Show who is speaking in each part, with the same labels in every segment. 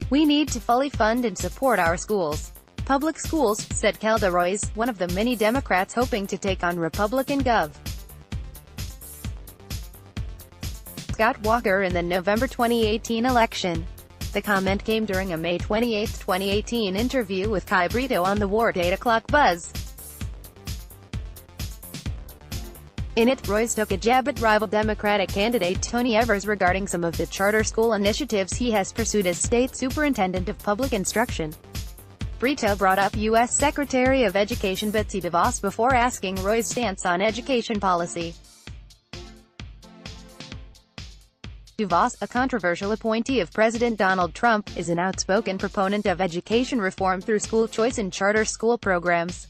Speaker 1: We need to fully fund and support our schools. Public schools, said Kelda Roys, one of the many Democrats hoping to take on Republican Gov. Scott Walker in the November 2018 election. The comment came during a May 28, 2018 interview with Kai Brito on the WORT 8 o'clock buzz. In it, Roys took a jab at rival Democratic candidate Tony Evers regarding some of the charter school initiatives he has pursued as state superintendent of public instruction. Brito brought up U.S. Secretary of Education Betsy DeVos before asking Roys' stance on education policy. DeVos, a controversial appointee of President Donald Trump, is an outspoken proponent of education reform through school choice and charter school programs.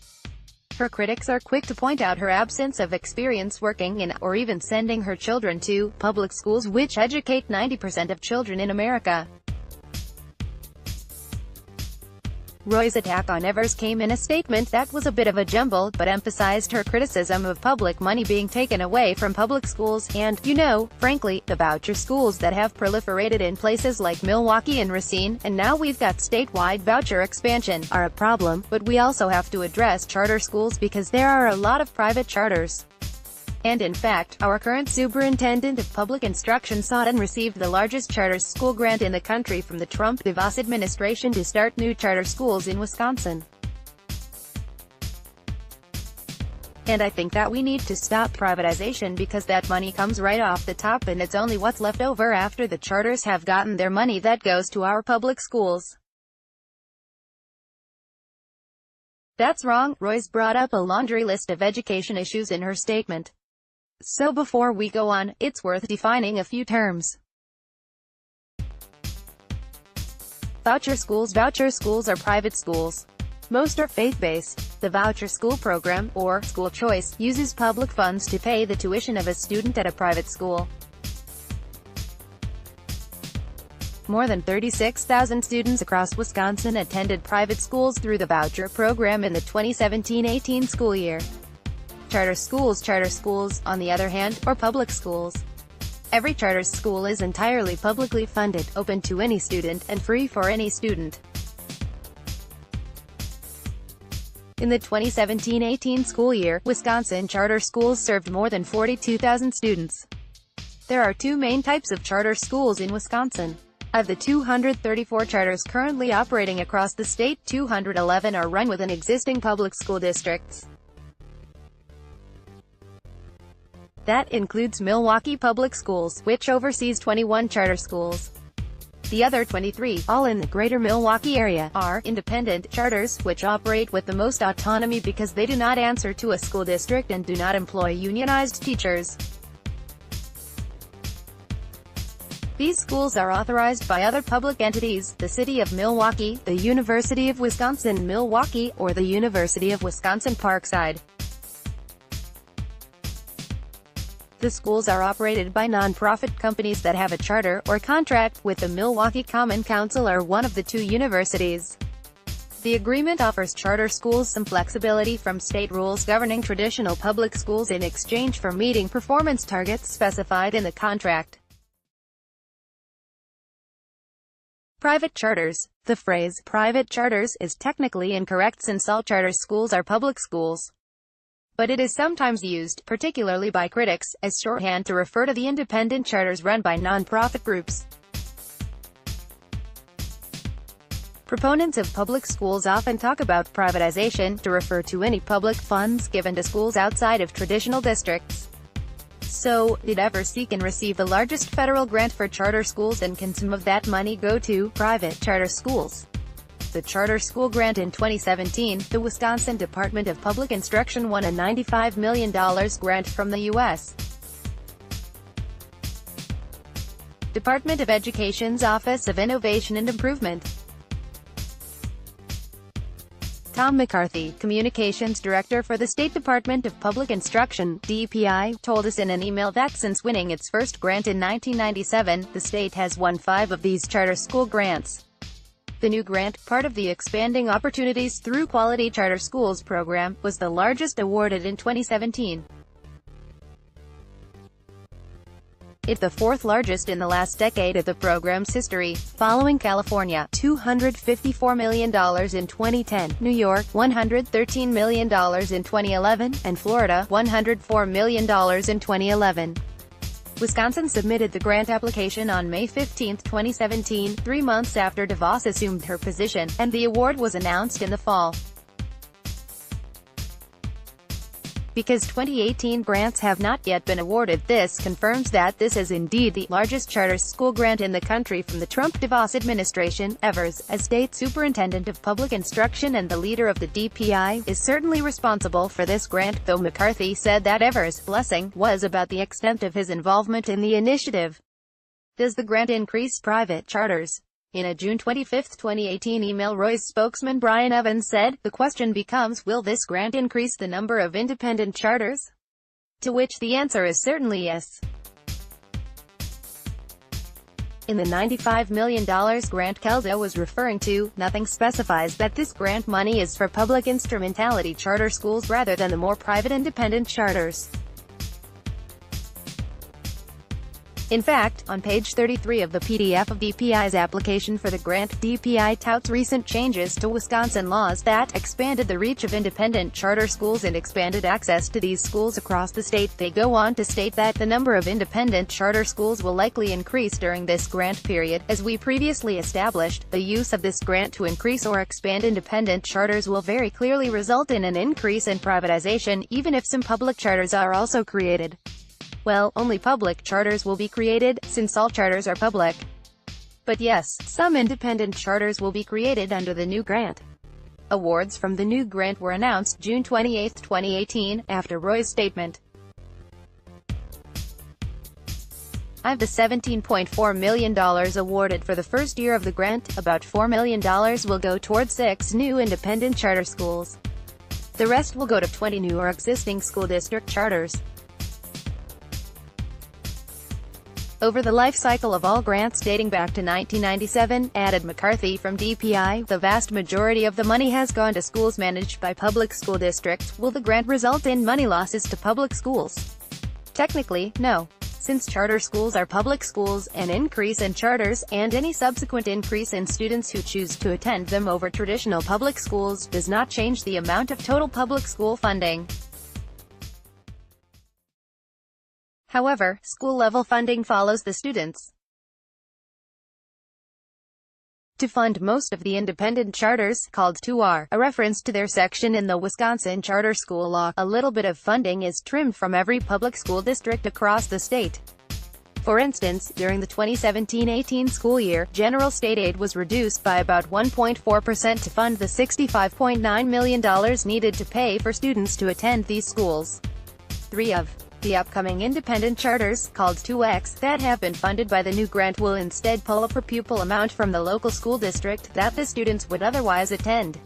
Speaker 1: Her critics are quick to point out her absence of experience working in, or even sending her children to, public schools which educate 90% of children in America. Roy's attack on Evers came in a statement that was a bit of a jumble, but emphasized her criticism of public money being taken away from public schools, and, frankly, the voucher schools that have proliferated in places like Milwaukee and Racine, and now we've got statewide voucher expansion, are a problem, but we also have to address charter schools because there are a lot of private charters. And in fact, our current superintendent of public instruction sought and received the largest charter school grant in the country from the Trump-DeVos administration to start new charter schools in Wisconsin. And I think that we need to stop privatization because that money comes right off the top and it's only what's left over after the charters have gotten their money that goes to our public schools. That's wrong. Roys brought up a laundry list of education issues in her statement. So before we go on, it's worth defining a few terms. Voucher schools. Voucher schools are private schools. Most are faith-based. The voucher school program, or school choice, uses public funds to pay the tuition of a student at a private school. More than 36,000 students across Wisconsin attended private schools through the voucher program in the 2017-18 school year. Charter schools, on the other hand, are public schools. Every charter school is entirely publicly funded, open to any student, and free for any student. In the 2017-18 school year, Wisconsin charter schools served more than 42,000 students. There are two main types of charter schools in Wisconsin. Of the 234 charters currently operating across the state, 211 are run within existing public school districts. That includes Milwaukee Public Schools, which oversees 21 charter schools. The other 23, all in the greater Milwaukee area, are independent charters, which operate with the most autonomy because they do not answer to a school district and do not employ unionized teachers. These schools are authorized by other public entities, the City of Milwaukee, the University of Wisconsin-Milwaukee, or the University of Wisconsin-Parkside. The schools are operated by nonprofit companies that have a charter, or contract, with the Milwaukee Common Council or one of the two universities. The agreement offers charter schools some flexibility from state rules governing traditional public schools in exchange for meeting performance targets specified in the contract. Private charters. The phrase, private charters, is technically incorrect since all charter schools are public schools. But it is sometimes used, particularly by critics, as shorthand to refer to the independent charters run by nonprofit groups. Proponents of public schools often talk about privatization to refer to any public funds given to schools outside of traditional districts. So, did Evers seek and receive the largest federal grant for charter schools, and can some of that money go to private charter schools? The charter school grant in 2017, the Wisconsin Department of Public Instruction won a $95 million grant from the U.S. Department of Education's Office of Innovation and Improvement. Tom McCarthy, Communications Director for the State Department of Public Instruction, DPI, told us in an email that since winning its first grant in 1997, the state has won 5 of these charter school grants. The new grant, part of the Expanding Opportunities Through Quality Charter Schools program, was the largest awarded in 2017. It's the fourth largest in the last decade of the program's history, following California, $254 million in 2010, New York, $113 million in 2011, and Florida, $104 million in 2011. Wisconsin submitted the grant application on May 15, 2017, 3 months after DeVos assumed her position, and the award was announced in the fall. Because 2018 grants have not yet been awarded, this confirms that this is indeed the largest charter school grant in the country from the Trump-DeVos administration. Evers, as state superintendent of public instruction and the leader of the DPI, is certainly responsible for this grant, though McCarthy said that Evers' blessing was about the extent of his involvement in the initiative. Does the grant increase private charters? In a June 25, 2018 email, Roys spokesman Brian Evans said, "The question becomes, will this grant increase the number of independent charters?" To which the answer is certainly yes. In the $95 million grant Kelda was referring to, nothing specifies that this grant money is for public instrumentality charter schools rather than the more private independent charters. In fact, on page 33 of the PDF of DPI's application for the grant, DPI touts recent changes to Wisconsin laws that expanded the reach of independent charter schools and expanded access to these schools across the state. They go on to state that the number of independent charter schools will likely increase during this grant period. As we previously established, the use of this grant to increase or expand independent charters will very clearly result in an increase in privatization, even if some public charters are also created. Well, only public charters will be created, since all charters are public. But yes, some independent charters will be created under the new grant. Awards from the new grant were announced June 28, 2018, after Roy's statement. Of the $17.4 million awarded for the first year of the grant, about $4 million will go towards 6 new independent charter schools. The rest will go to 20 new or existing school district charters. Over the life cycle of all grants dating back to 1997, added McCarthy from DPI, the vast majority of the money has gone to schools managed by public school districts. Will the grant result in money losses to public schools? Technically, no. Since charter schools are public schools, an increase in charters, and any subsequent increase in students who choose to attend them over traditional public schools, does not change the amount of total public school funding. However, school-level funding follows the students. To fund most of the independent charters, called 2R, a reference to their section in the Wisconsin charter school law, a little bit of funding is trimmed from every public school district across the state. For instance, during the 2017-18 school year, general state aid was reduced by about 1.4% to fund the $65.9 million needed to pay for students to attend these schools. 3 of the upcoming independent charters, called 2X, that have been funded by the new grant will instead pull a per-pupil amount from the local school district that the students would otherwise attend.